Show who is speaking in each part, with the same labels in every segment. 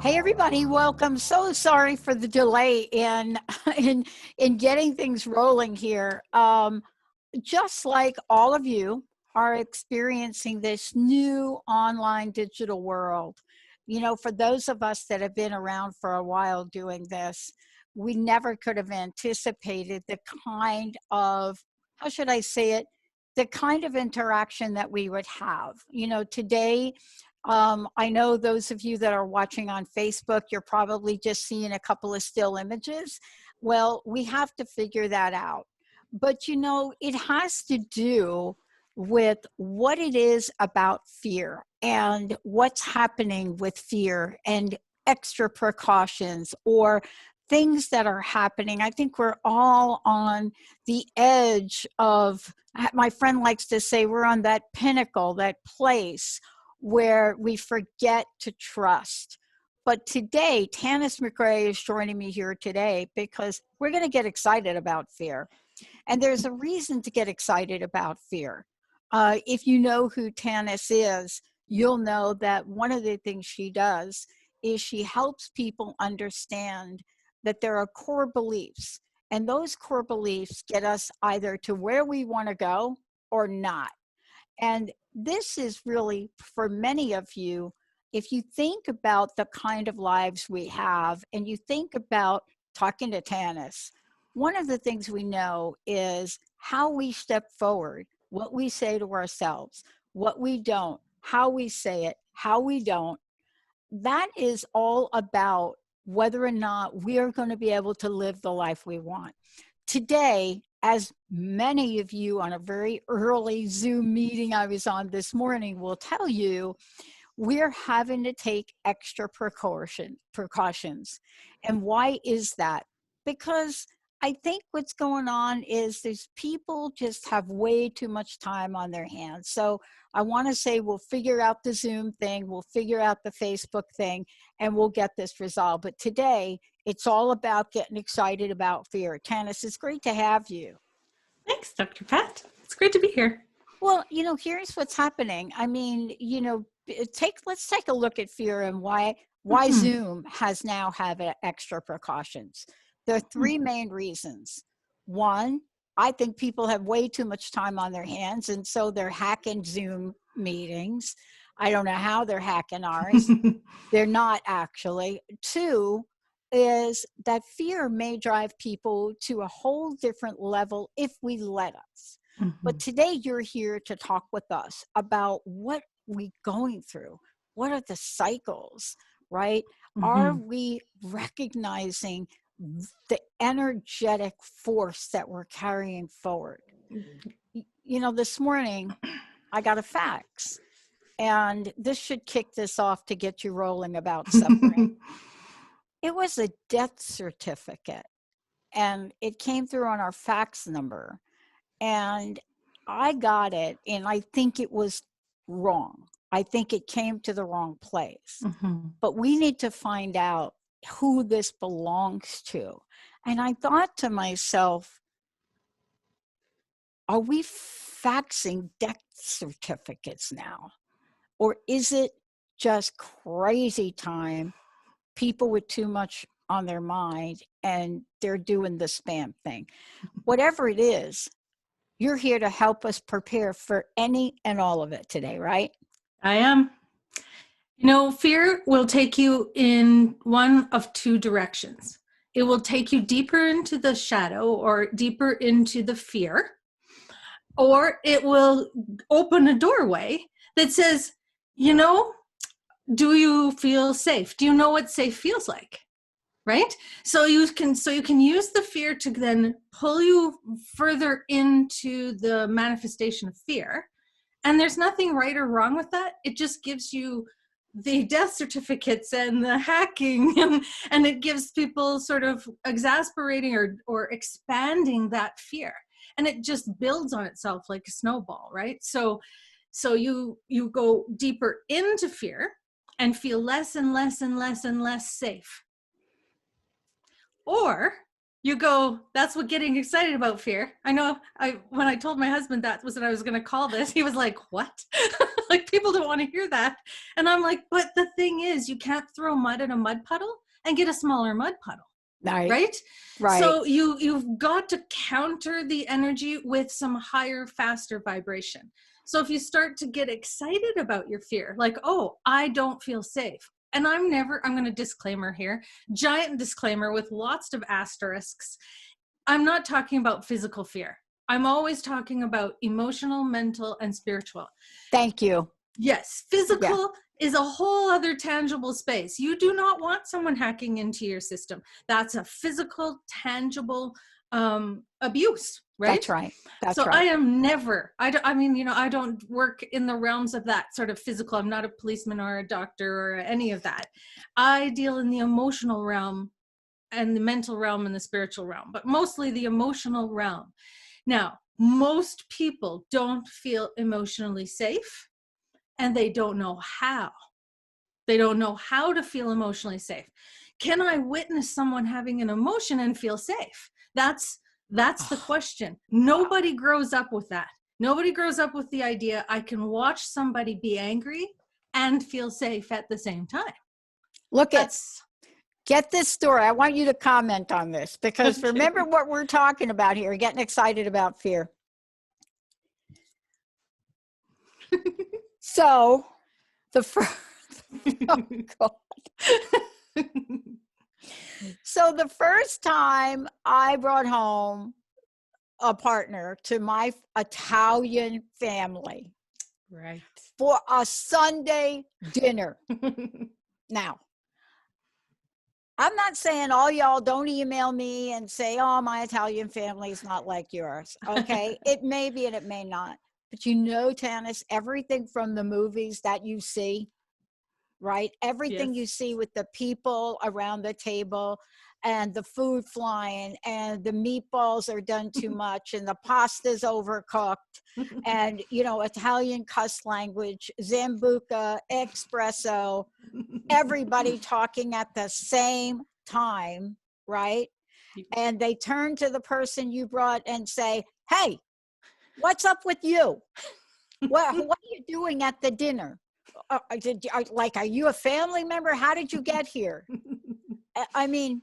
Speaker 1: Hey everybody, welcome. So sorry for the delay in in getting things rolling here. Just like all of you are experiencing this new online digital world. You know, for those of us that have been around for a while doing this, we never could have anticipated the kind of, how should I say it, the kind of interaction that we would have. You know, today, I know those of you that are watching on Facebook, you're probably just seeing a couple of still images. Well, we have to figure that out. But you know, it has to do with what it is about fear and what's happening with fear and extra precautions or things that are happening. I think we're all on the edge of, my friend likes to say, we're on that pinnacle, that place where we forget to trust. But today, Tanis McRae is joining me here today because we're going to get excited about fear. And there's a reason to get excited about fear. If you know who Tanis is, you'll know that one of the things she does is she helps people understand that there are core beliefs. And those core beliefs get us either to where we want to go or not. And this is really, for many of you, if you think about the kind of lives we have and you think about talking to Tanis, one of the things we know is how we step forward, what we say to ourselves, what we don't, how we say it, how we don't. That is all about whether or not we are going to be able to live the life we want. Today, as many of you on a very early Zoom meeting I was on this morning will tell you, we're having to take extra precautions. And why is that? Because I think what's going on is these people just have way too much time on their hands. So I want to say we'll figure out the Zoom thing, we'll figure out the Facebook thing, and we'll get this resolved. But today, it's all about getting excited about fear. Tanis, it's great to have you.
Speaker 2: Thanks, Dr. Pat. It's great to be here.
Speaker 1: Well, you know, here's what's happening. I mean, you know, let's take a look at fear and why Zoom has now have extra precautions. There are three main reasons. One, I think people have way too much time on their hands, and so they're hacking Zoom meetings. I don't know how they're hacking ours. They're not actually. Two is that fear may drive people to a whole different level if we let us. But today you're here to talk with us about what we're going through. What are the cycles, right? Are we recognizing the energetic force that we're carrying forward? You know, this morning I got a fax, and this should kick this off to get you rolling about suffering. It was a death certificate, and it came through on our fax number. And I got it, and I think it was wrong. I think it came to the wrong place. But we need to find out who this belongs to. And I thought to myself, are we faxing death certificates now? Or is it just crazy time, people with too much on their mind, and they're doing the spam thing? Whatever it is, you're here to help us prepare for any and all of it today, right?
Speaker 2: I am. You know, fear will take you in one of two directions. It will take you deeper into the shadow or deeper into the fear, or it will open a doorway that says, you know, do you feel safe? Do you know what safe feels like? Right? So you can use the fear to then pull you further into the manifestation of fear. And there's nothing right or wrong with that. It just gives you the death certificates and the hacking, and it gives people sort of exasperating or expanding that fear. And it just builds on itself like a snowball, right? So you go deeper into fear and feel less and less and less and less safe. Or you go, that's what getting excited about fear. I know when I told my husband that was what I was going to call this, he was like, what? Like, people don't want to hear that. And I'm like, but the thing is, you can't throw mud in a mud puddle and get a smaller mud puddle. Right?
Speaker 1: Right.
Speaker 2: So you've got to counter the energy with some higher, faster vibration. So if you start to get excited about your fear, like, oh, I don't feel safe. And I'm going to disclaimer here, giant disclaimer with lots of asterisks. I'm not talking about physical fear. I'm always talking about emotional, mental, and spiritual.
Speaker 1: Thank you.
Speaker 2: Yes, physical is a whole other tangible space. You do not want someone hacking into your system. That's a physical, tangible abuse, right?
Speaker 1: That's right. That's
Speaker 2: so
Speaker 1: right.
Speaker 2: I am never, I mean, I don't work in the realms of that sort of physical. I'm not a policeman or a doctor or any of that. I deal in the emotional realm and the mental realm and the spiritual realm, but mostly the emotional realm. Now, most people don't feel emotionally safe, and they don't know how. They don't know how to feel emotionally safe. Can I witness someone having an emotion and feel safe? That's the question. Nobody grows up with that. Nobody grows up with the idea I can watch somebody be angry and feel safe at the same time.
Speaker 1: Get this story. I want you to comment on this, because remember what we're talking about here, getting excited about fear. So the first, oh God. So the first time I brought home a partner to my Italian family,
Speaker 2: right,
Speaker 1: for a Sunday dinner. Now, I'm not saying all y'all don't email me and say, oh, my Italian family is not like yours. Okay. It may be and it may not. But you know, Tanis, everything from the movies that you see, right? Everything you see with the people around the table and the food flying and the meatballs are done too much and the pasta's overcooked and, you know, Italian cuss language, Zambuca, espresso, everybody talking at the same time, right? And they turn to the person you brought and say, hey, what's up with you? What are you doing at the dinner? Are you a family member? How did you get here? I mean,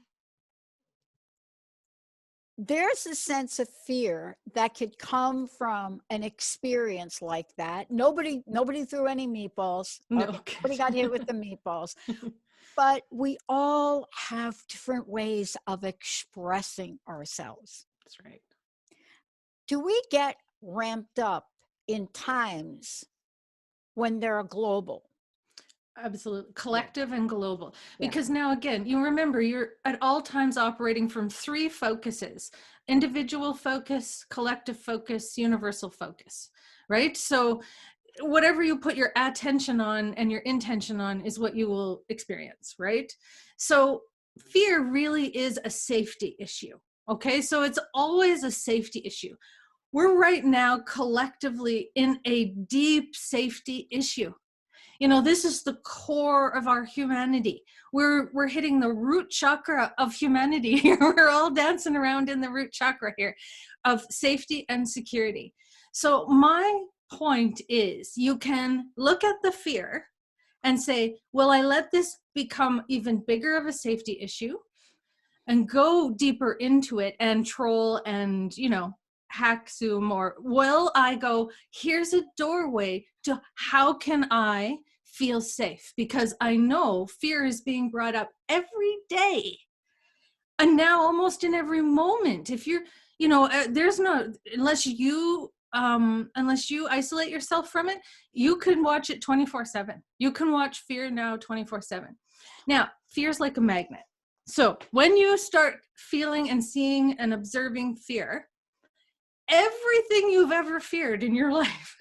Speaker 1: there's a sense of fear that could come from an experience like that. Nobody threw any meatballs.
Speaker 2: No,
Speaker 1: okay. Nobody got hit with the meatballs. But we all have different ways of expressing ourselves.
Speaker 2: That's right.
Speaker 1: Do we get ramped up in times when they're global?
Speaker 2: Absolutely. Collective and global. Because now, again, you remember you're at all times operating from three focuses: individual focus, collective focus, universal focus, right? So whatever you put your attention on and your intention on is what you will experience, right? So fear really is a safety issue. Okay. So it's always a safety issue. We're right now collectively in a deep safety issue. You know, this is the core of our humanity. We're hitting the root chakra of humanity here. We're all dancing around in the root chakra here of safety and security. So my point is, you can look at the fear and say, will I let this become even bigger of a safety issue and go deeper into it and troll and, you know, hack Zoom? Or will I go, here's a doorway to how can I feel safe? Because I know fear is being brought up every day. And now almost in every moment, if you're, you know, there's no, unless you isolate yourself from it, you can watch it 24/7. You can watch fear now 24/7. Now, fear is like a magnet. So when you start feeling and seeing and observing fear, everything you've ever feared in your life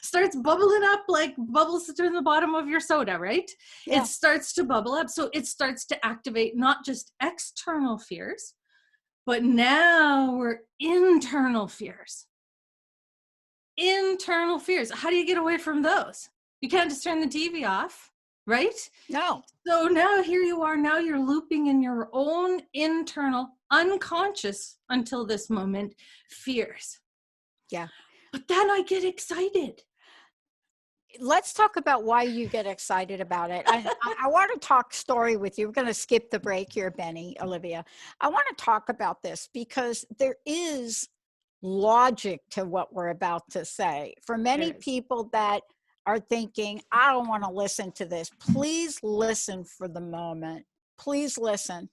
Speaker 2: starts bubbling up like bubbles to the bottom of your soda, right? Yeah. It starts to bubble up. So it starts to activate not just external fears, but now we're internal fears. Internal fears. How do you get away from those? You can't just turn the TV off, right?
Speaker 1: No.
Speaker 2: So now here you are, now you're looping in your own internal, unconscious until this moment, fears.
Speaker 1: Yeah.
Speaker 2: But then I get excited.
Speaker 1: Let's talk about why you get excited about it. I want to talk story with you. We're going to skip the break here, Benny, Olivia. I want to talk about this because there is logic to what we're about to say. For many people that are thinking, I don't want to listen to this, please listen for the moment. Please listen.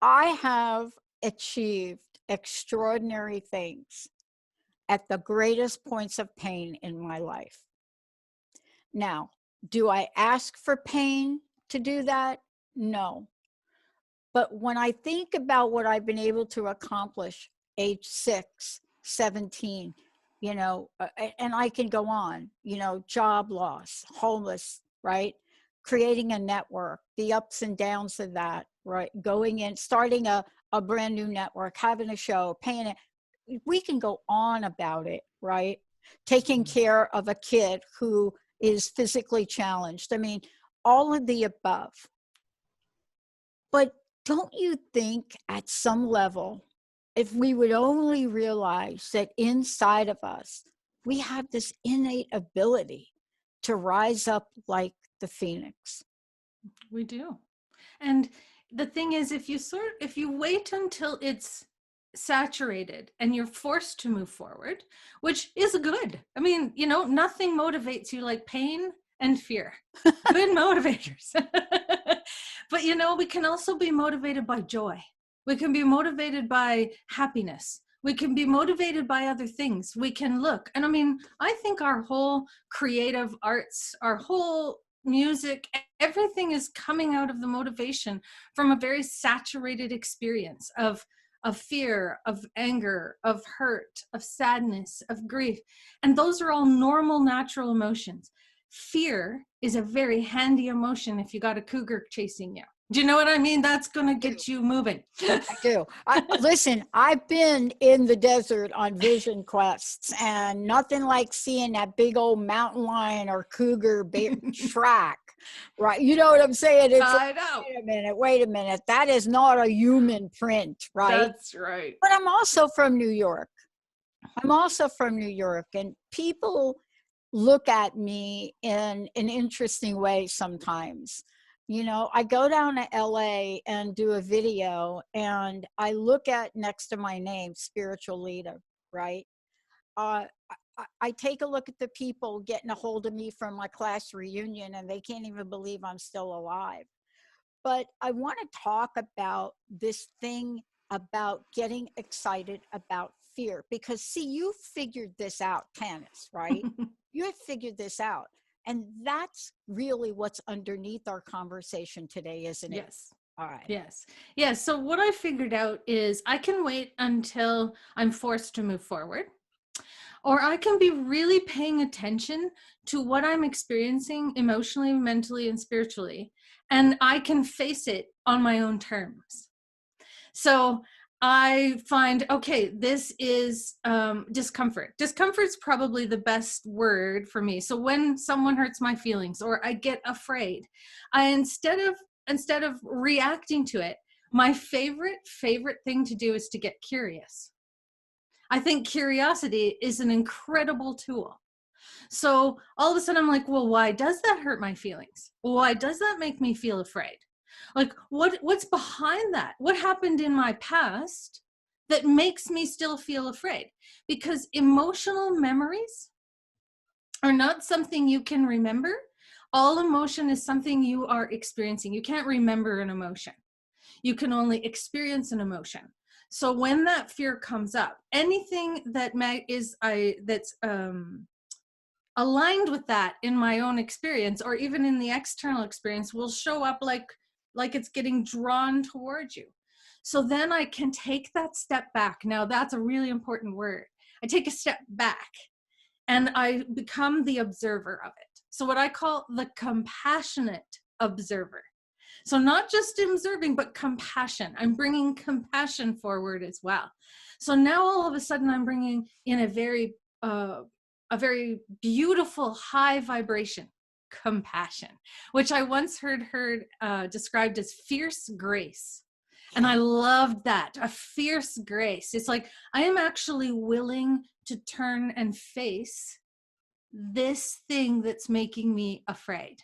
Speaker 1: I have achieved extraordinary things at the greatest points of pain in my life. Now, do I ask for pain to do that? No. But when I think about what I've been able to accomplish age 6, 17, and I can go on, job loss, homeless, right? Creating a network, the ups and downs of that, right? Going in, starting a brand new network, having a show, paying it. We can go on about it, right? Taking care of a kid who is physically challenged. I mean, all of the above. But don't you think at some level, if we would only realize that inside of us, we have this innate ability to rise up like the phoenix?
Speaker 2: We do. And the thing is, if you wait until it's saturated and you're forced to move forward, which is good. I mean, nothing motivates you like pain and fear. Good motivators. But we can also be motivated by joy. We can be motivated by happiness. We can be motivated by other things. We can look. And I mean, I think our whole creative arts, our whole music, everything is coming out of the motivation from a very saturated experience of fear, of anger, of hurt, of sadness, of grief. And those are all normal, natural emotions. Fear is a very handy emotion if you got a cougar chasing you. Do you know what I mean? That's going to get you moving.
Speaker 1: I do. Listen, I've been in the desert on vision quests, and nothing like seeing that big old mountain lion or cougar track, right? You know what I'm saying? It's
Speaker 2: I know.
Speaker 1: Wait a minute. That is not a human print, right?
Speaker 2: That's right.
Speaker 1: But I'm also from New York. And people look at me in an interesting way sometimes. I go down to LA and do a video, and I look at next to my name, spiritual leader, right? I take a look at the people getting a hold of me from my class reunion, and they can't even believe I'm still alive. But I want to talk about this thing about getting excited about fear, because see, you figured this out, Tanis, right? You have figured this out. And that's really what's underneath our conversation today, isn't it?
Speaker 2: Yes.
Speaker 1: All right.
Speaker 2: Yes. Yes. So what I figured out is I can wait until I'm forced to move forward, or I can be really paying attention to what I'm experiencing emotionally, mentally, and spiritually, and I can face it on my own terms. So I find, okay, this is discomfort. Discomfort's probably the best word for me. So when someone hurts my feelings or I get afraid, instead of reacting to it, my favorite thing to do is to get curious. I think curiosity is an incredible tool. So all of a sudden I'm like, well, why does that hurt my feelings? Why does that make me feel afraid? Like what's behind that? What happened in my past that makes me still feel afraid? Because emotional memories are not something you can remember. All emotion is something you are experiencing. You can't remember an emotion. You can only experience an emotion. So when that fear comes up, anything that that's aligned with that in my own experience, or even in the external experience, will show up like it's getting drawn towards you. So then I can take that step back. Now that's a really important word. I take a step back and I become the observer of it. So what I call the compassionate observer. So not just observing, but compassion. I'm bringing compassion forward as well. So now all of a sudden I'm bringing in a very beautiful high vibration. compassion, which I once heard described as fierce grace. And I loved that, a fierce grace. It's like, I am actually willing to turn and face this thing that's making me afraid.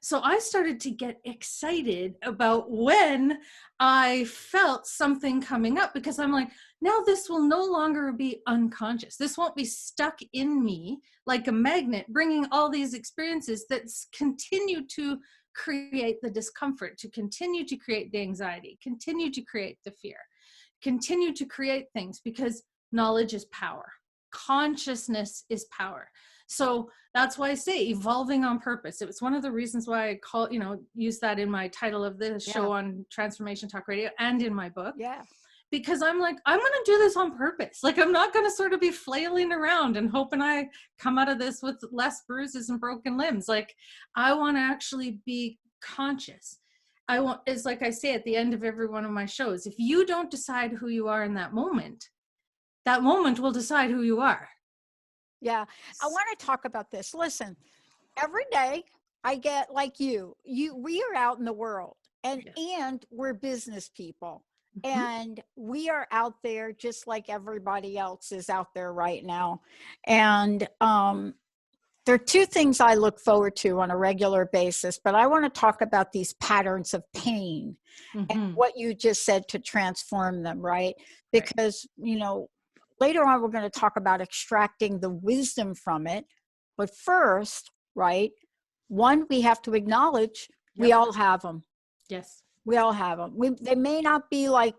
Speaker 2: So I started to get excited about when I felt something coming up, because I'm like, now this will no longer be unconscious. This won't be stuck in me like a magnet, bringing all these experiences that continue to create the discomfort, to continue to create the anxiety, continue to create the fear, continue to create things, because knowledge is power. Consciousness is power. So that's why I say evolving on purpose. It was one of the reasons why I use that in my title of the show on Transformation Talk Radio and in my book.
Speaker 1: Yeah.
Speaker 2: Because I'm like, I'm going to do this on purpose. Like, I'm not going to sort of be flailing around and hoping I come out of this with less bruises and broken limbs. Like, I want to actually be conscious. It's like I say at the end of every one of my shows, if you don't decide who you are in that moment will decide who you are.
Speaker 1: Yeah. I want to talk about this. Listen, every day I get like we are out in the world and we're business people. Mm-hmm. And we are out there just like everybody else is out there right now. And there are two things I look forward to on a regular basis, but I want to talk about these patterns of pain and what you just said to transform them, right? Because, later on, we're going to talk about extracting the wisdom from it. But first, right, one, we have to acknowledge we all have them.
Speaker 2: Yes.
Speaker 1: We all have them. They may not be like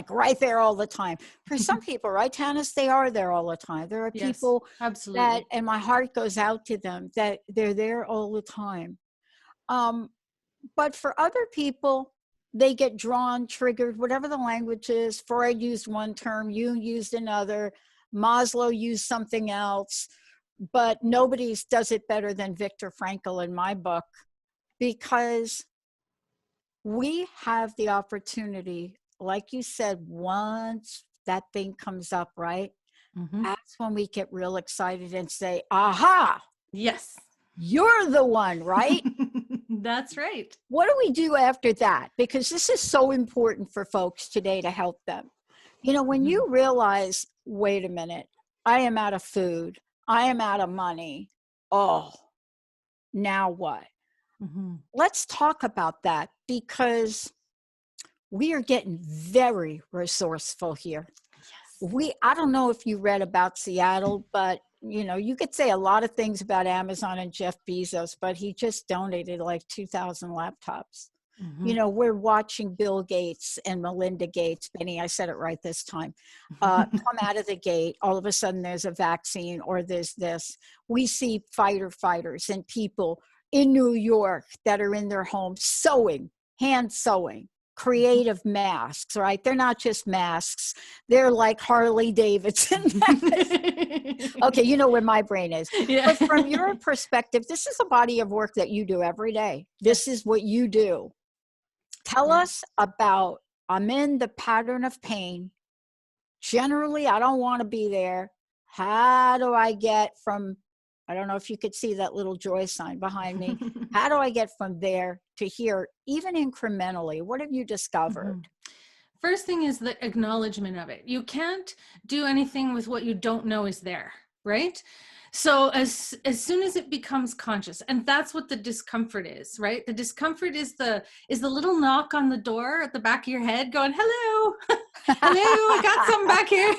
Speaker 1: right there all the time. For some people, right, Tanis, they are there all the time. There are people
Speaker 2: absolutely.
Speaker 1: and my heart goes out to them, that they're there all the time. But for other people, they get drawn, triggered, whatever the language is. Freud used one term, Jung used another, Maslow used something else, but nobody does it better than Viktor Frankl in my book, because we have the opportunity, like you said, once that thing comes up, right? Mm-hmm. That's when we get real excited and say, aha,
Speaker 2: yes,
Speaker 1: you're the one, right?
Speaker 2: That's right.
Speaker 1: What do we do after that? Because this is so important for folks today to help them. When you realize, wait a minute, I am out of food, I am out of money. Oh, now what? Mm-hmm. Let's talk about that, because we are getting very resourceful here. Yes. I don't know if you read about Seattle, but you could say a lot of things about Amazon and Jeff Bezos, but he just donated like 2,000 laptops. Mm-hmm. We're watching Bill Gates and Melinda Gates, Benny, I said it right this time, come out of the gate. All of a sudden there's a vaccine or there's this. We see fighters and people in New York that are in their homes sewing, hand sewing, creative masks, right? They're not just masks. They're like Harley Davidson. Okay, you know where my brain is. Yeah. But from your perspective, this is a body of work that you do every day. This is what you do. Tell us about, I'm in the pattern of pain. Generally, I don't want to be there. How do I get from, I don't know if you could see that little joy sign behind me. How do I get from there to here, even incrementally? What have you discovered?
Speaker 2: First thing is the acknowledgement of it. You can't do anything with what you don't know is there, right? So as soon as it becomes conscious, and that's what the discomfort is, right? The discomfort is the little knock on the door at the back of your head going, hello, hello, I got something back here.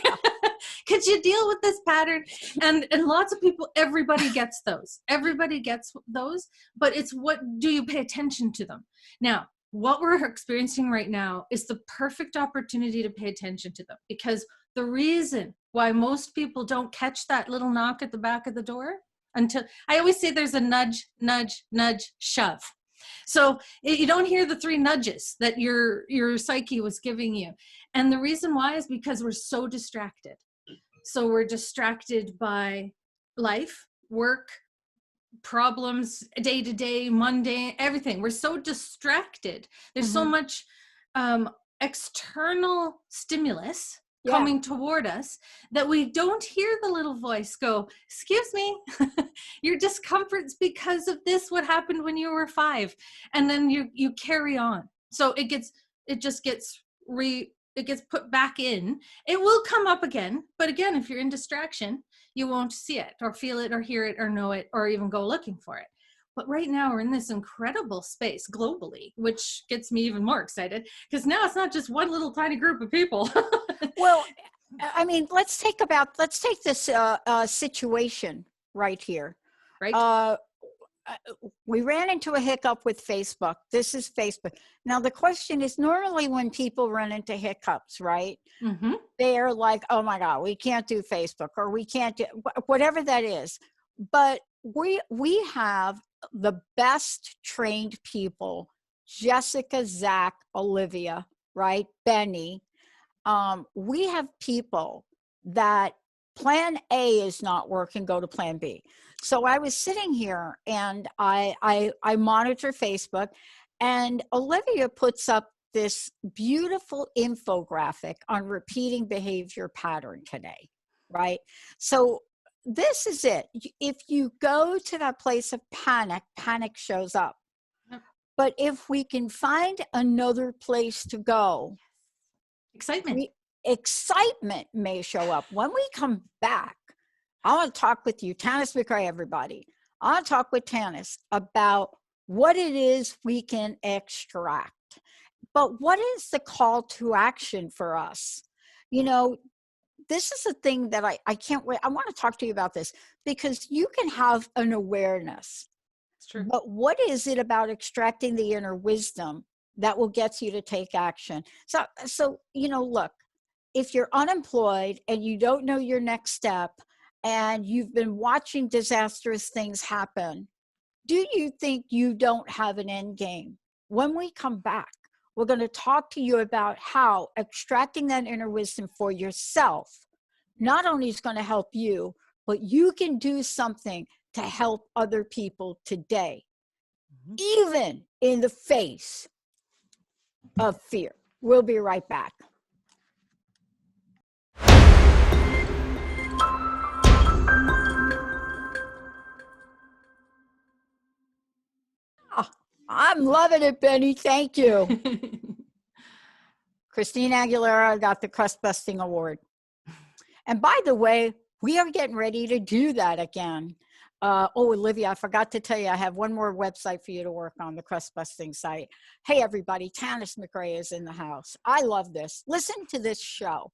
Speaker 2: Could you deal with this pattern? And lots of people, everybody gets those. Everybody gets those, but it's what do you pay attention to them? Now, what we're experiencing right now is the perfect opportunity to pay attention to them, because the reason why most people don't catch that little knock at the back of the door until, I always say there's a nudge, nudge, nudge, shove. So you don't hear the 3 nudges that your psyche was giving you. And the reason why is because we're so distracted. So we're distracted by life, work, problems, day to day, mundane, everything. We're so distracted. There's so much external stimulus
Speaker 1: Yeah.
Speaker 2: coming toward us, that we don't hear the little voice go, excuse me, your discomfort's because of this, what happened when you were 5. And then you carry on. So it gets put back in. It will come up again. But again, if you're in distraction, you won't see it or feel it or hear it or know it or even go looking for it. But right now we're in this incredible space globally, which gets me even more excited because now it's not just one little tiny group of people.
Speaker 1: Well, I mean, let's take this situation right here.
Speaker 2: Right?
Speaker 1: We ran into a hiccup with Facebook. This is Facebook. Now, the question is, normally when people run into hiccups, right?
Speaker 2: Mm-hmm.
Speaker 1: They're like, oh my God, we can't do Facebook, or we can't do whatever that is. But we have the best trained people, Jessica, Zach, Olivia, right? Benny. We have people that plan A is not working, go to plan B. So I was sitting here and I monitor Facebook, and Olivia puts up this beautiful infographic on repeating behavior pattern today, right? So this is it. If you go to that place of panic, panic shows up.
Speaker 2: Yep.
Speaker 1: But if we can find another place to go,
Speaker 2: Excitement.
Speaker 1: excitement may show up. When we come back, I want to talk with you, Tanis McRae, everybody. I want to talk with Tanis about what it is we can extract. But what is the call to action for us? You know, this is a thing that I can't wait. I want to talk to you about this because you can have an awareness.
Speaker 2: It's true.
Speaker 1: But what is it about extracting the inner wisdom that will get you to take action? So look, if you're unemployed and you don't know your next step and you've been watching disastrous things happen, do you think you don't have an end game? When we come back, we're going to talk to you about how extracting that inner wisdom for yourself not only is going to help you, but you can do something to help other people today, even in the face of fear. We'll be right back. I'm loving it, Benny. Thank you. Christina Aguilera got the Crust Busting Award. And by the way, we are getting ready to do that again. Olivia, I forgot to tell you, I have one more website for you to work on, the Crust Busting site. Hey, everybody, Tanis McRae is in the house. I love this. Listen to this show,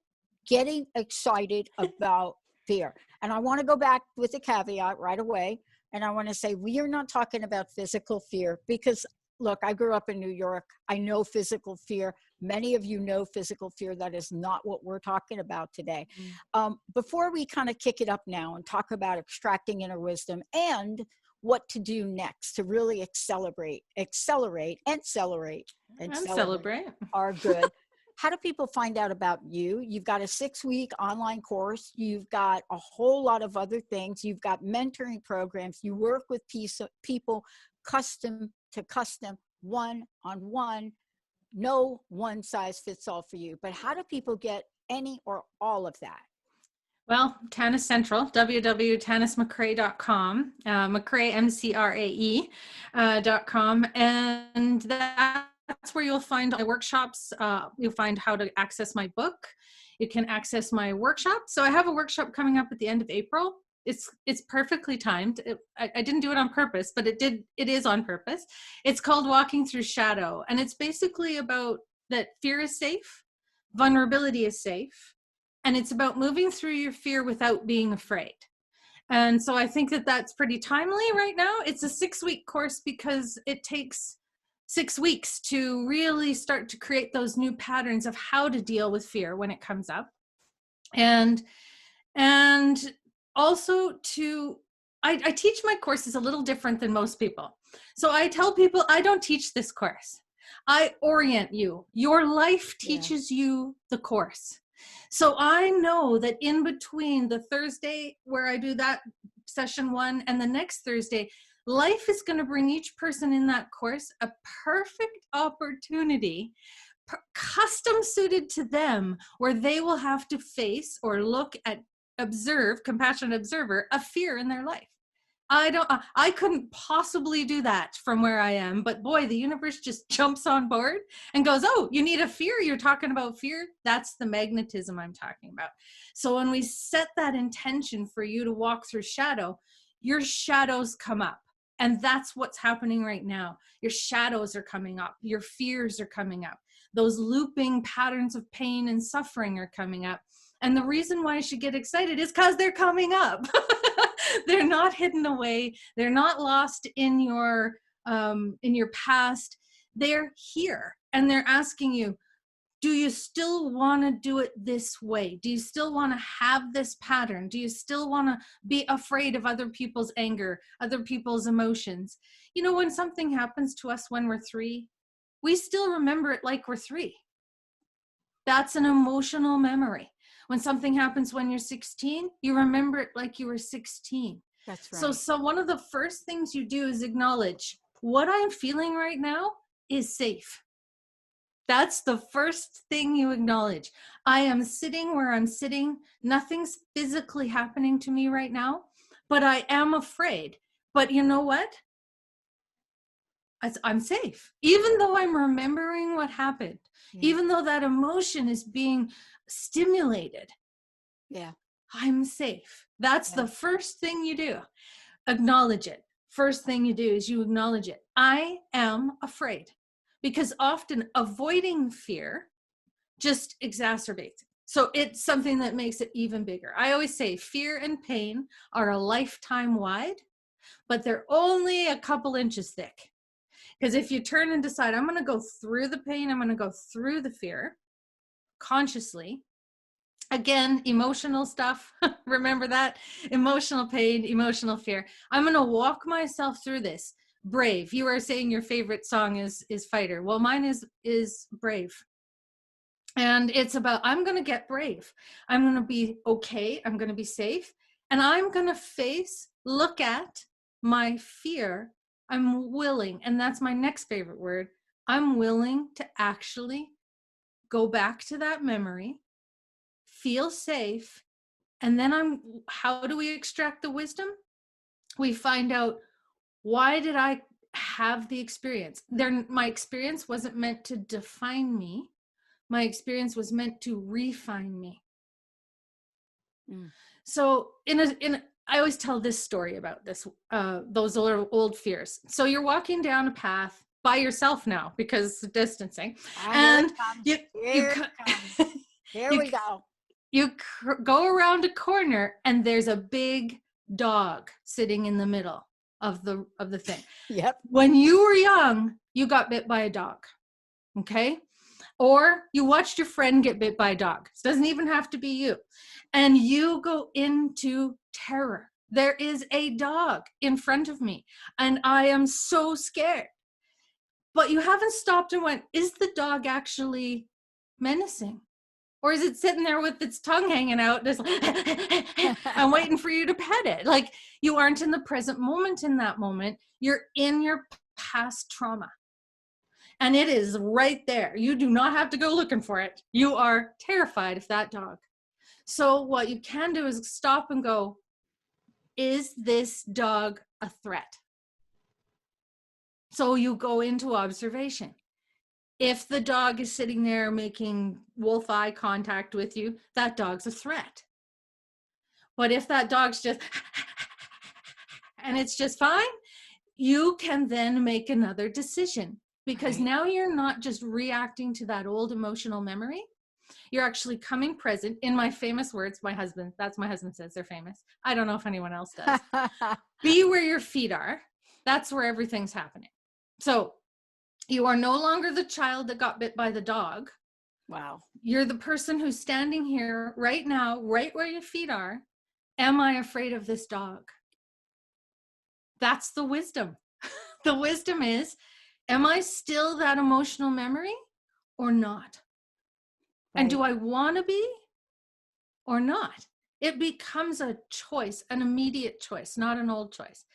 Speaker 1: getting excited about fear. And I want to go back with a caveat right away. And I want to say, we are not talking about physical fear because, look, I grew up in New York. I know physical fear. Many of you know physical fear. That is not what we're talking about today. Before we kind of kick it up now and talk about extracting inner wisdom and what to do next to really accelerate are good. How do people find out about you? You've got a 6-week online course. You've got a whole lot of other things. You've got mentoring programs. You work with people custom to custom, one-on-one. No one size fits all for you. But how do people get any or all of that?
Speaker 2: Well, Tanis Central, www.tanismcrae.com, McRae, MCRAE.com. And that's where you'll find my workshops. You'll find how to access my book. You can access my workshop. So I have a workshop coming up at the end of April. It's perfectly timed. I didn't do it on purpose, but it is on purpose. It's called Walking Through Shadow. And it's basically about that fear is safe, vulnerability is safe, and it's about moving through your fear without being afraid. And so I think that that's pretty timely right now. It's a 6-week course because it takes 6 weeks to really start to create those new patterns of how to deal with fear when it comes up. And also I teach my courses a little different than most people. So I tell people, I don't teach this course. I orient you. Your life teaches you the course. So I know that in between the Thursday where I do that session 1 and the next Thursday, life is going to bring each person in that course a perfect opportunity custom suited to them, where they will have to face or look at, observe, compassionate observer, a fear in their life. I couldn't possibly do that from where I am, but boy, the universe just jumps on board and goes, oh, you need a fear? You're talking about fear? That's the magnetism I'm talking about. So when we set that intention for you to walk through shadow, your shadows come up. And that's what's happening right now. Your shadows are coming up. Your fears are coming up. Those looping patterns of pain and suffering are coming up. And the reason why I should get excited is because they're coming up. They're not hidden away. They're not lost in your past. They're here, and they're asking you, do you still want to do it this way? Do you still want to have this pattern? Do you still want to be afraid of other people's anger, other people's emotions? You know, when something happens to us when we're 3, we still remember it like we're 3. That's an emotional memory. When something happens when you're 16, you remember it like you were 16.
Speaker 1: That's right.
Speaker 2: So one of the first things you do is acknowledge what I'm feeling right now is safe. That's the first thing you acknowledge. I am sitting where I'm sitting. Nothing's physically happening to me right now, but I am afraid. But you know what? I'm safe. Even though I'm remembering what happened, even though that emotion is being stimulated, I'm safe. That's the first thing you do. Acknowledge it. First thing you do is you acknowledge it. I am afraid. Because often avoiding fear just exacerbates it. So it's something that makes it even bigger. I always say fear and pain are a lifetime wide, but they're only a couple inches thick. Because if you turn and decide, I'm going to go through the pain, I'm going to go through the fear consciously. Again, emotional stuff. Remember that? Emotional pain, emotional fear. I'm going to walk myself through this. Brave. You are saying your favorite song is Fighter. Well, mine is Brave. And it's about, I'm going to get brave. I'm going to be okay. I'm going to be safe. And I'm going to look at my fear. I'm willing, and that's my next favorite word. I'm willing to actually go back to that memory, feel safe, and then how do we extract the wisdom? We find out, why did I have the experience? My experience wasn't meant to define me. My experience was meant to refine me. So I always tell this story about this, those old fears. So you're walking down a path by yourself now because distancing, and
Speaker 1: Here we go.
Speaker 2: You go around a corner and there's a big dog sitting in the middle of the thing.
Speaker 1: Yep.
Speaker 2: When you were young, you got bit by a dog. Okay? Or you watched your friend get bit by a dog. It doesn't even have to be you. And you go into terror. There is a dog in front of me and I am so scared. But you haven't stopped and went, is the dog actually menacing? Or is it sitting there with its tongue hanging out, just I'm waiting for you to pet it? Like, you aren't in the present moment in that moment. You're in your past trauma. And it is right there. You do not have to go looking for it. You are terrified of that dog. So what you can do is stop and go, is this dog a threat? So you go into observation. If the dog is sitting there making wolf eye contact with you, that dog's a threat. But if that dog's just, and it's just fine, you can then make another decision, because now you're not just reacting to that old emotional memory. You're actually coming present. In my famous words, that's my husband says they're famous. I don't know if anyone else does. Be where your feet are. That's where everything's happening. So you are no longer the child that got bit by the dog.
Speaker 1: Wow.
Speaker 2: You're the person who's standing here right now, right where your feet are. Am I afraid of this dog? That's the wisdom. The wisdom is, am I still that emotional memory or not? Right. And do I want to be or not? It becomes a choice, an immediate choice, not an old choice.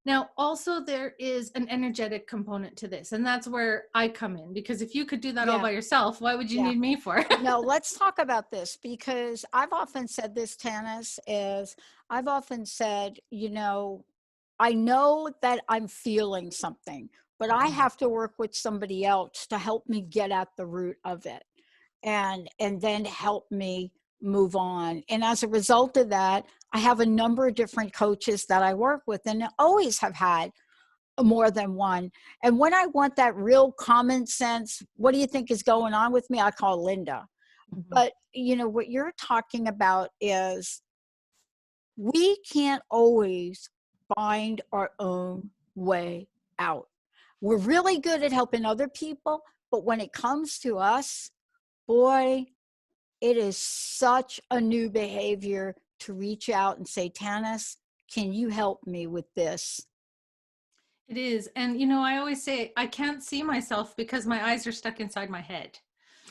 Speaker 2: Now, also there is an energetic component to this, and that's where I come in, because if you could do that all
Speaker 1: Yeah,
Speaker 2: by yourself, why would you
Speaker 1: yeah.
Speaker 2: need me for?
Speaker 1: No, let's talk about this because I've often said this, Tanis, is I've often said, I know that I'm feeling something, but I
Speaker 2: Mhm.
Speaker 1: have to work with somebody else to help me get at the root of it and then help me move on. And as a result of that, I have a number of different coaches that I work with and always have had more than one. And when I want that real common sense, what do you think is going on with me? I call Linda.
Speaker 2: Mhm.
Speaker 1: But what you're talking about is we can't always find our own way out. We're really good at helping other people, but when it comes to us, boy, it is such a new behavior to reach out and say, Tanis, can you help me with this?
Speaker 2: It is. And, I always say I can't see myself because my eyes are stuck inside my head.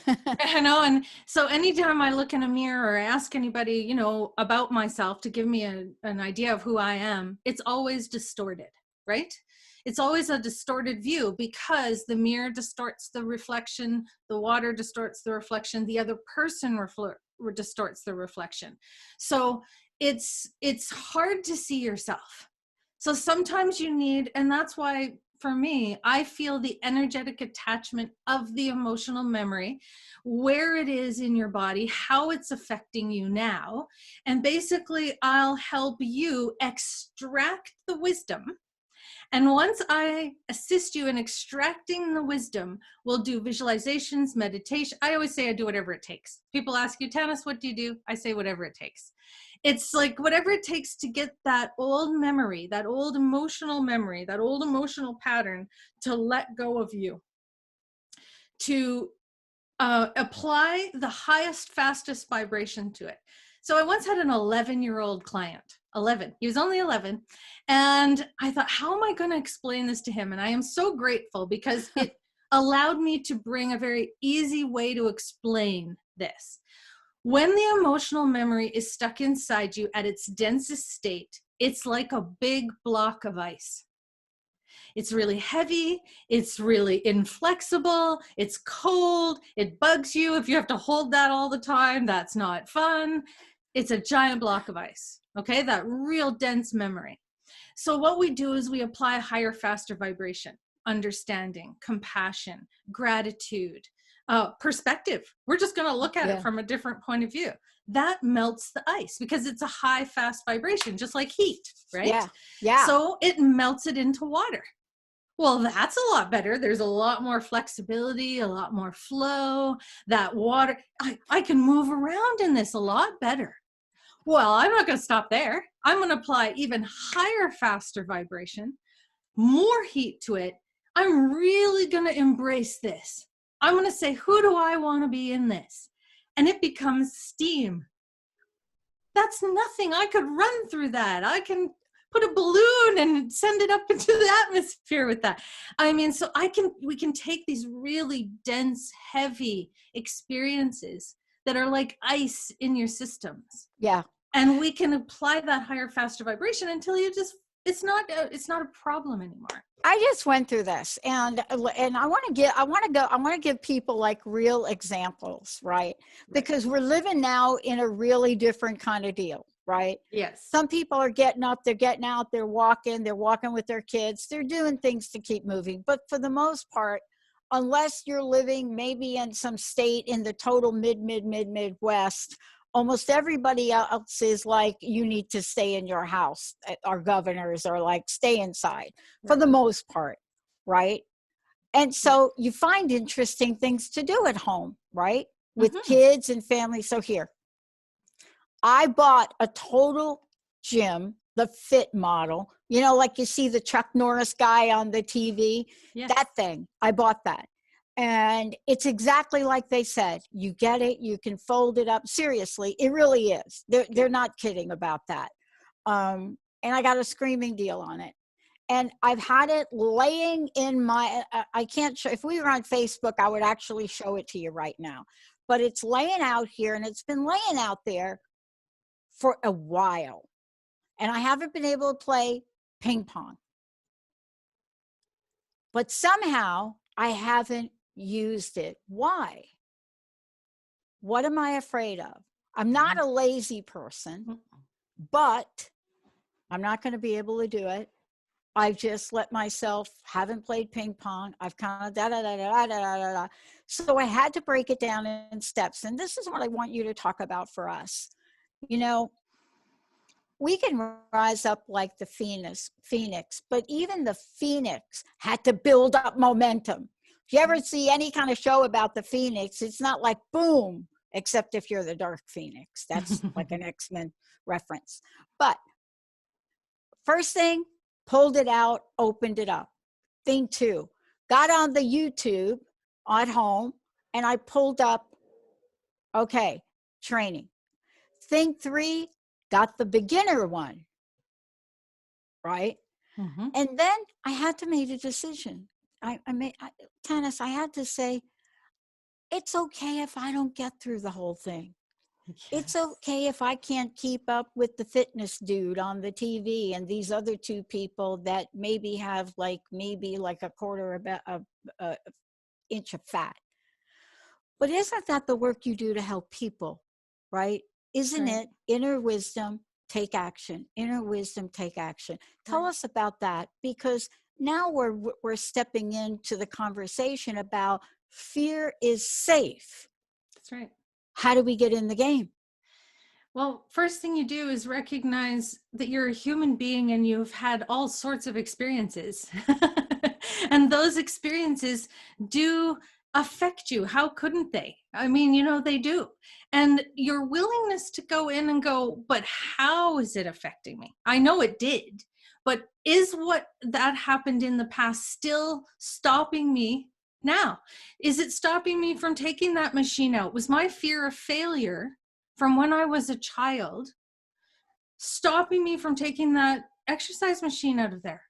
Speaker 2: And so anytime I look in a mirror or ask anybody, about myself to give me an idea of who I am, it's always distorted, right? It's always a distorted view because the mirror distorts the reflection, the water distorts the reflection, the other person distorts the reflection. So it's hard to see yourself. So sometimes you need, and that's why for me, I feel the energetic attachment of the emotional memory, where it is in your body, how it's affecting you now. And basically, I'll help you extract the wisdom. And once I assist you in extracting the wisdom, we'll do visualizations, meditation. I always say I do whatever it takes. People ask you, Tanis, what do you do? I say whatever it takes. It's like whatever it takes to get that old memory, that old emotional memory, that old emotional pattern to let go of you, to apply the highest, fastest vibration to it. So I once had an 11-year-old client, 11. He was only 11. And I thought, how am I going to explain this to him? And I am so grateful because it allowed me to bring a very easy way to explain this. When the emotional memory is stuck inside you at its densest state, it's like a big block of ice. It's really heavy. It's really inflexible. It's cold. It bugs you. If you have to hold that all the time, that's not fun. It's a giant block of ice. Okay, that real dense memory. So what we do is we apply higher, faster vibration, understanding, compassion, gratitude, perspective. We're just going to look at it
Speaker 1: Yeah.
Speaker 2: from a different point of view. That melts the ice because it's a high, fast vibration, just like heat, right?
Speaker 1: Yeah. Yeah.
Speaker 2: So it melts it into water. Well, that's a lot better. There's a lot more flexibility, a lot more flow. That water, I can move around in this a lot better. Well, I'm not going to stop there. I'm going to apply even higher, faster vibration, more heat to it. I'm really going to embrace this. I'm going to say, who do I want to be in this? And it becomes steam. That's nothing. I could run through that. I can put a balloon and send it up into the atmosphere with that. I mean, so we can take these really dense, heavy experiences that are like ice in your systems,
Speaker 1: Yeah.
Speaker 2: and we can apply that higher, faster vibration until it's not a problem anymore.
Speaker 1: I just went through this and I want to give people like real examples, right? Because we're living now in a really different kind of deal, right?
Speaker 2: Yes.
Speaker 1: Some people are getting up, they're getting out, they're walking with their kids, they're doing things to keep moving. But for the most part, unless you're living maybe in some state in the total Midwest, almost everybody else is like, you need to stay in your house. Our governors are like, stay inside for the most part, right? And so you find interesting things to do at home, right? With
Speaker 2: Mm-hmm.
Speaker 1: kids and family. So here, I bought a total gym, the fit model, like you see the Chuck Norris guy on the TV,
Speaker 2: Yes.
Speaker 1: that thing, I bought that. And it's exactly like they said. You get it, you can fold it up. Seriously, it really is. They're not kidding about that. And I got a screaming deal on it. And I've had it laying in I can't show, if we were on Facebook, I would actually show it to you right now. But it's laying out here and it's been laying out there for a while. And I haven't been able to play ping pong. but somehow I haven't used it. Why? What am I afraid of? I'm not a lazy person, but I'm not going to be able to do it. I've just let myself, haven't played ping pong. I've kind of da. So I had to break it down in steps. And this is what I want you to talk about for us. You know, we can rise up like the phoenix, but even the phoenix had to build up momentum. If you ever see any kind of show about the phoenix, it's not like boom, except if you're the dark phoenix. That's like an X-Men reference. But first thing, pulled it out, opened it up. Thing two, got on the YouTube at home and I pulled up, okay, training. Thing three, got the beginner one, right?
Speaker 2: Mm-hmm.
Speaker 1: And then I had to make a decision. Tanis, I had to say, it's okay if I don't get through the whole thing.
Speaker 2: Yes.
Speaker 1: It's okay if I can't keep up with the fitness dude on the TV and these other two people that maybe have maybe a quarter of a inch of fat. But isn't that the work you do to help people, right? Isn't
Speaker 2: Right.
Speaker 1: it inner wisdom, take action, inner wisdom, take action? Tell
Speaker 2: Right.
Speaker 1: us about that, because now we're stepping into the conversation about fear is safe.
Speaker 2: That's right.
Speaker 1: How do we get in the game?
Speaker 2: Well, first thing you do is recognize that you're a human being and you've had all sorts of experiences. And those experiences do affect you. How couldn't they? I mean, they do. And your willingness to go in and go, but how is it affecting me? I know it did, but is what that happened in the past still stopping me now? Is it stopping me from taking that machine out? Was my fear of failure from when I was a child stopping me from taking that exercise machine out of there?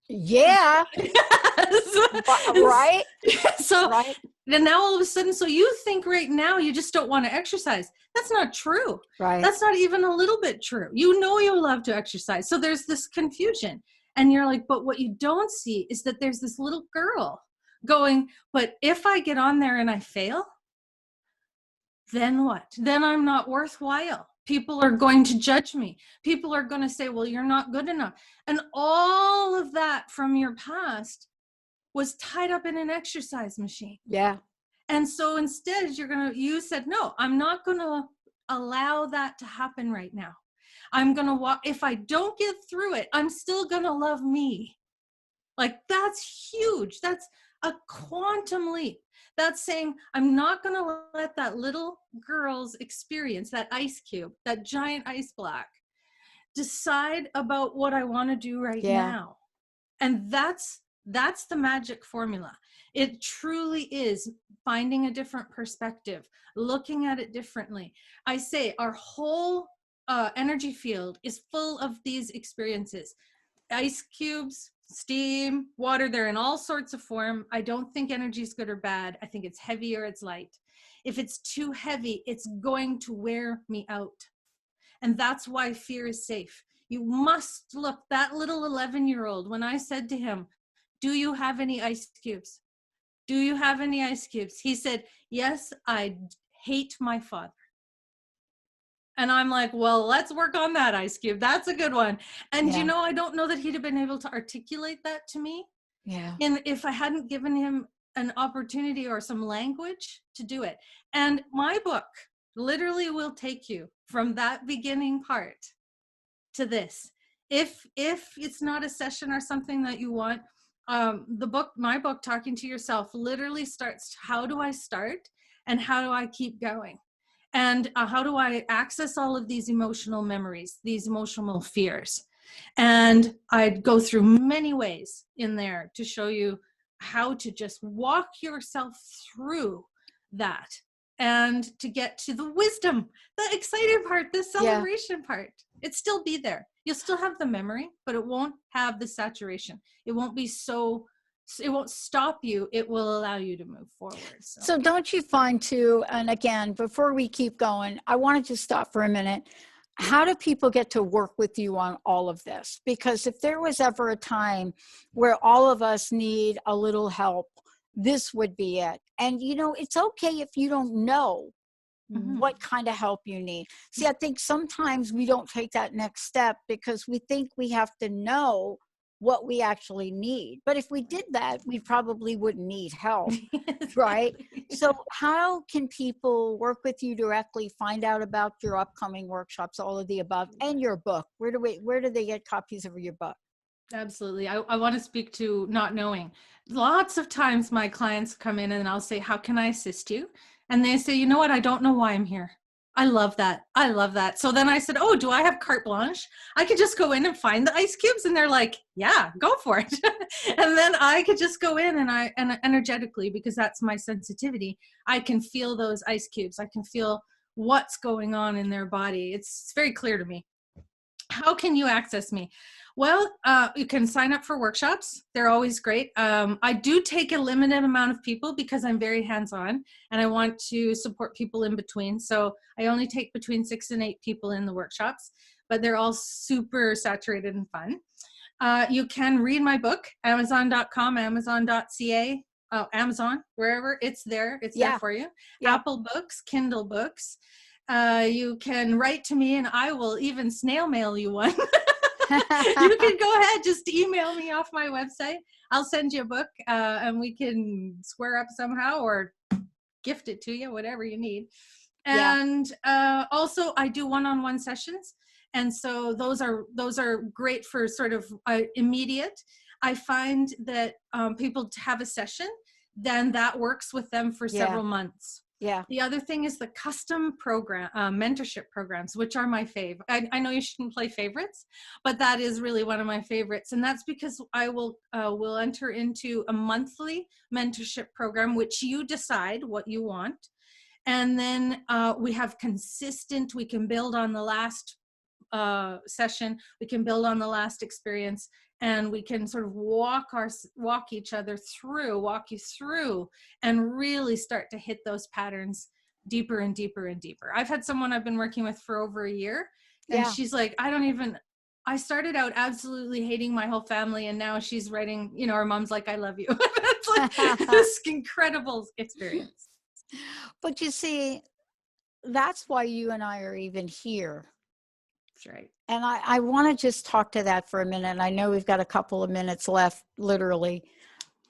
Speaker 1: Yeah.
Speaker 2: Yes.
Speaker 1: Right.
Speaker 2: So
Speaker 1: right.
Speaker 2: then now all of a sudden, so you think right now you just don't want to exercise. That's not true.
Speaker 1: Right.
Speaker 2: That's not even a little bit true. You love to exercise. So there's this confusion. And you're like, but what you don't see is that there's this little girl going, but if I get on there and I fail, then what? Then I'm not worthwhile. People are going to judge me. People are going to say, well, you're not good enough. And all of that from your past was tied up in an exercise machine.
Speaker 1: Yeah.
Speaker 2: And so instead you said, no, I'm not going to allow that to happen right now. I'm going to walk. If I don't get through it, I'm still going to love me. Like, that's huge. That's a quantum leap. That's saying, I'm not going to let that little girl's experience, that ice cube, that giant ice block, decide about what I want to do right now. And that's the magic formula. It truly is finding a different perspective, looking at it differently. I say our whole energy field is full of these experiences. Ice cubes, steam, water, they're in all sorts of form. I don't think energy is good or bad. I think it's heavy or it's light. If it's too heavy, it's going to wear me out. And that's why fear is safe. You must look, that little 11-year-old, when I said to him, do you have any ice cubes? Do you have any ice cubes? He said, yes, I hate my father. And I'm like, well, let's work on that ice cube. That's a good one. And I don't know that he'd have been able to articulate that to me.
Speaker 1: Yeah.
Speaker 2: And if I hadn't given him an opportunity or some language to do it. And my book literally will take you from that beginning part to this. If it's not a session or something that you want, my book, Talking to Yourself, literally starts, how do I start and how do I keep going? And how do I access all of these emotional memories, these emotional fears? And I'd go through many ways in there to show you how to just walk yourself through that and to get to the wisdom, the exciting part, the celebration part. It'd still be there. You'll still have the memory, but it won't have the saturation. It won't be it won't stop you. It will allow you to move forward.
Speaker 1: So don't you find too, and again, before we keep going, I wanted to stop for a minute. how do people get to work with you on all of this? Because if there was ever a time where all of us need a little help, this would be it. And, it's okay if you don't know
Speaker 2: Mhm.
Speaker 1: what kind of help you need. See, I think sometimes we don't take that next step because we think we have to know what we actually need. But if we did that, we probably wouldn't need help, right? So how can people work with you directly, find out about your upcoming workshops, all of the above, and your book? Where do they get copies of your book?
Speaker 2: Absolutely. I want to speak to not knowing. Lots of times my clients come in and I'll say, how can I assist you? And they say, you know what? I don't know why I'm here. I love that. I love that. So then I said, oh, do I have carte blanche? I could just go in and find the ice cubes. And they're like, yeah, go for it. And then I could just go in and energetically, because that's my sensitivity, I can feel those ice cubes. I can feel what's going on in their body. It's very clear to me. How can you access me? Well, you can sign up for workshops. They're always great. I do take a limited amount of people because I'm very hands-on and I want to support people in between. So I only take between 6 and 8 people in the workshops, but they're all super saturated and fun. You can read my book, Amazon.com, Amazon.ca, Amazon, wherever it's there. It's there for you.
Speaker 1: Yeah.
Speaker 2: Apple Books, Kindle Books. You can write to me and I will even snail mail you one. You can go ahead, just email me off my website. I'll send you a book and we can square up somehow or gift it to you, whatever you need. And also I do one-on-one sessions. And so those are great for sort of immediate. I find that people have a session, then that works with them for several months.
Speaker 1: Yeah.
Speaker 2: The other thing is the custom program, mentorship programs, which are my fave. I know you shouldn't play favorites, but that is really one of my favorites. And that's because I will enter into a monthly mentorship program, which you decide what you want. And then we have consistent, we can build on the last session, we can build on the last experience, and we can sort of walk you through and really start to hit those patterns deeper and deeper and deeper. I've had someone I've been working with for over a year and she's like, I started out absolutely hating my whole family and now she's writing, her mom's like, I love you. It's like this incredible experience.
Speaker 1: But you see, that's why you and I are even here.
Speaker 2: That's right.
Speaker 1: And I want to just talk to that for a minute. I know we've got a couple of minutes left, literally.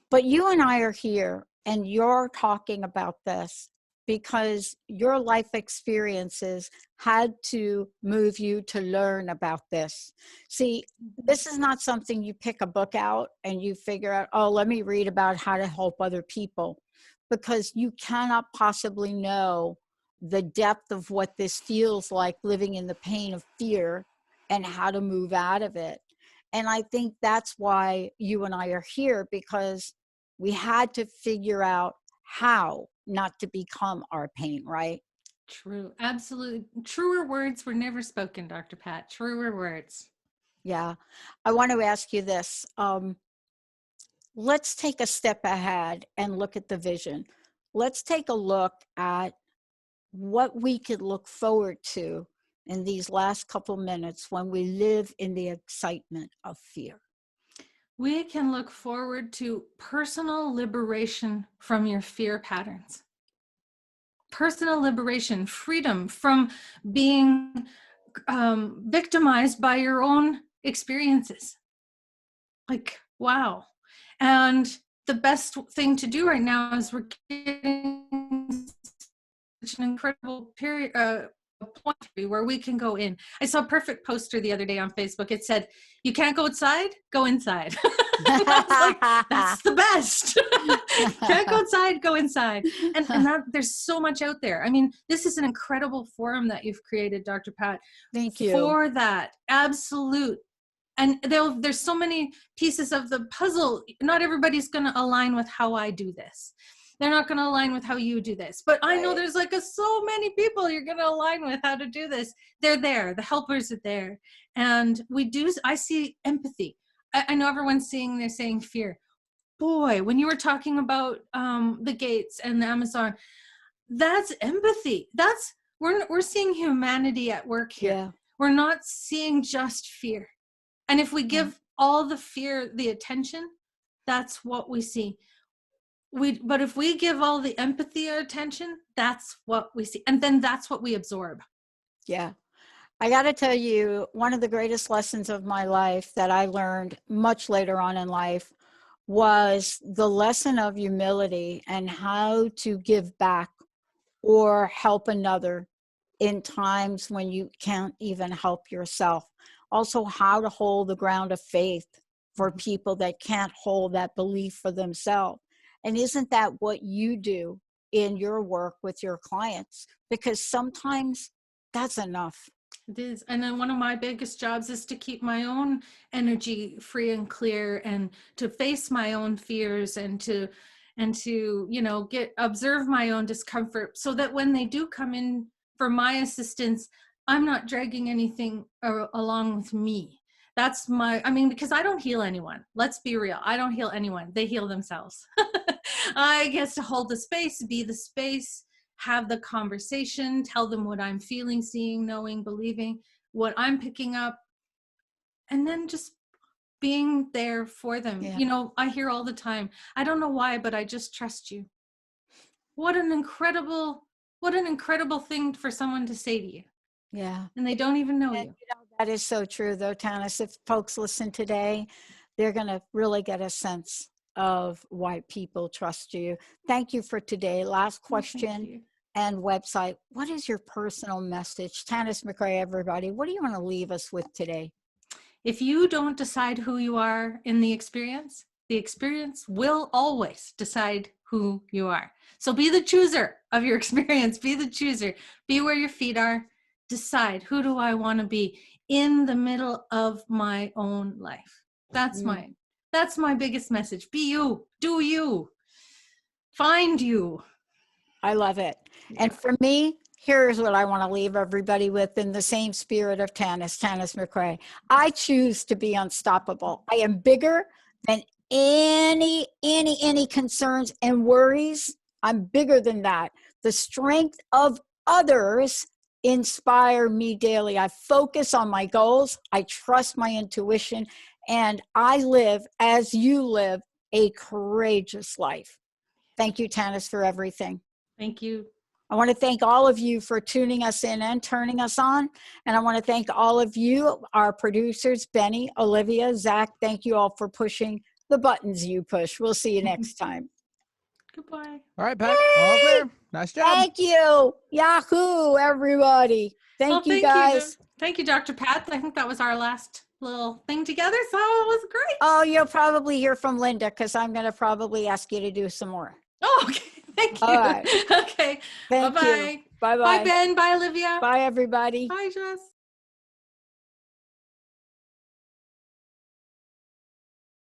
Speaker 1: But you and I are here, and you're talking about this because your life experiences had to move you to learn about this. See, this is not something you pick a book out and you figure out, oh, let me read about how to help other people, because you cannot possibly know the depth of what this feels like, living in the pain of fear and how to move out of it. And I think that's why you and I are here, because we had to figure out how not to become our pain, right?
Speaker 2: True. Absolutely. Truer words were never spoken, Dr. Pat. Truer words.
Speaker 1: Yeah. I want to ask you this. Let's take a step ahead and look at the vision. Let's take a look at what we could look forward to in these last couple minutes when we live in the excitement of fear.
Speaker 2: We can look forward to personal liberation from your fear patterns. Personal liberation, freedom from being victimized by your own experiences. Like, wow. And the best thing to do right now is we're getting such an incredible period, point where we can go in. I saw a perfect poster the other day on Facebook. It said, you can't go outside, go inside. I was like, that's the best. Can't go outside, go inside. And that, there's so much out there. I mean, this is an incredible forum that you've created, Dr. Pat.
Speaker 1: Thank you.
Speaker 2: For that, absolute. And there's so many pieces of the puzzle. Not everybody's going to align with how I do this. They're not going to align with how you do this. But I know there's like so many people you're going to align with how to do this. They're there. The helpers are there. And I see empathy. I know everyone's they're saying fear. Boy, when you were talking about the gates and the Amazon, that's empathy. We're seeing humanity at work here.
Speaker 1: Yeah.
Speaker 2: We're not seeing just fear. And if we give all the fear the attention, that's what we see. But if we give all the empathy our attention, that's what we see. And then that's what we absorb.
Speaker 1: Yeah. I got to tell you, one of the greatest lessons of my life that I learned much later on in life was the lesson of humility and how to give back or help another in times when you can't even help yourself. Also, how to hold the ground of faith for people that can't hold that belief for themselves. And isn't that what you do in your work with your clients? Because sometimes that's enough.
Speaker 2: It is. And then one of my biggest jobs is to keep my own energy free and clear, and to face my own fears, and to observe my own discomfort, so that when they do come in for my assistance, I'm not dragging anything along with me. That's because I don't heal anyone. Let's be real. I don't heal anyone. They heal themselves. I get to hold the space, be the space, have the conversation, tell them what I'm feeling, seeing, knowing, believing, what I'm picking up, and then just being there for them.
Speaker 1: Yeah.
Speaker 2: I hear all the time, I don't know why, but I just trust you. What an incredible thing for someone to say to you.
Speaker 1: Yeah.
Speaker 2: And they don't even know
Speaker 1: And,
Speaker 2: you.
Speaker 1: that is so true, though, Tanis. If folks listen today, they're going to really get a sense of why people trust you. Thank you for today. Last question and website. What is your personal message? Tanis McRae, everybody, what do you want to leave us with today?
Speaker 2: If you don't decide who you are in the experience will always decide who you are. So be the chooser of your experience. Be the chooser. Be where your feet are. Decide, who do I want to be in the middle of my own life? That's my biggest message. Be you. Do you. Find you.
Speaker 1: I love it. Yeah. And for me, here's what I want to leave everybody with in the same spirit of Tanis McRae. I choose to be unstoppable. I am bigger than any concerns and worries. I'm bigger than that. The strength of others inspire me daily. I focus on my goals. I trust my intuition, and I live as you live a courageous life. Thank you, Tanis, for everything.
Speaker 2: Thank you.
Speaker 1: I want to thank all of you for tuning us in and turning us on. And I want to thank all of you, our producers, Benny, Olivia, Zach. Thank you all for pushing the buttons you push. We'll see you next time.
Speaker 2: Goodbye.
Speaker 3: All right, Pat. All clear. Nice job.
Speaker 1: Thank you. Yahoo, everybody. Thank you, guys.
Speaker 2: Thank you, Dr. Pat. I think that was our last little thing together. So it was great.
Speaker 1: Oh, you'll probably hear from Linda, because I'm going to probably ask you to do some more.
Speaker 2: Oh, okay. Thank you.
Speaker 1: All right.
Speaker 2: Okay.
Speaker 1: Thank
Speaker 2: Bye-bye.
Speaker 1: you. Bye-bye.
Speaker 2: Bye, Ben. Bye, Olivia.
Speaker 1: Bye, everybody.
Speaker 2: Bye, Jess.